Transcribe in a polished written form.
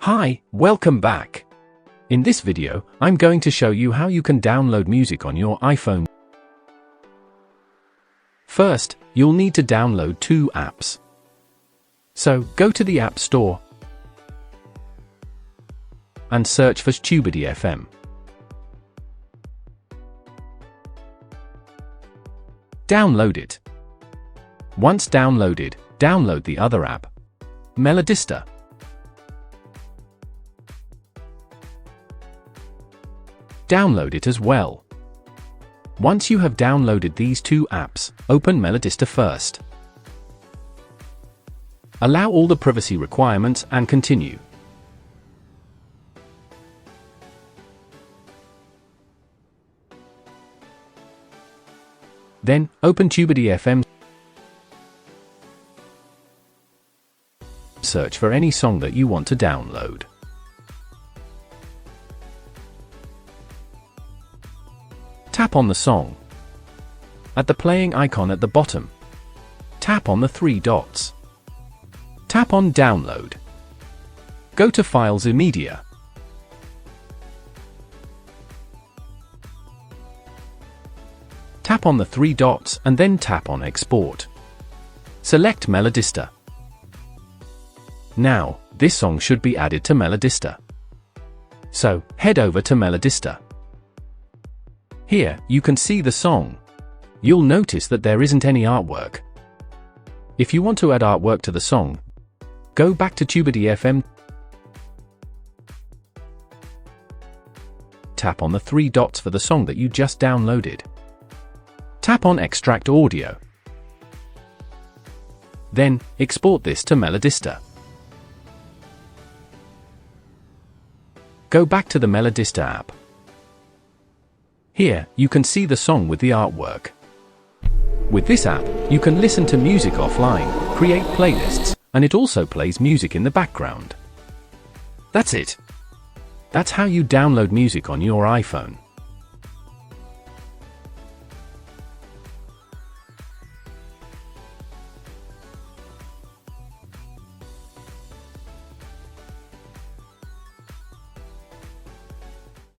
Hi, welcome back. In this video, I'm going to show you how you can download music on your iPhone. First, you'll need to download two apps. So, go to the App Store and search for Tubidy FM. Download it. Once downloaded, download the other app, Melodista. Download it as well. Once you have downloaded these two apps, open Melodista first. Allow all the privacy requirements and continue. Then, open Tubidy FM. Search for any song that you want to download. Tap on the song. At the playing icon at the bottom, tap on the three dots. Tap on Download. Go to Files or Media. Tap on the three dots and then tap on Export. Select Melodista. Now, this song should be added to Melodista. So, head over to Melodista. Here, you can see the song. You'll notice that there isn't any artwork. If you want to add artwork to the song, go back to Tubidy FM. Tap on the three dots for the song that you just downloaded. Tap on Extract Audio. Then, export this to Melodista. Go back to the Melodista app. Here, you can see the song with the artwork. With this app, you can listen to music offline, create playlists, and it also plays music in the background. That's it. That's how you download music on your iPhone.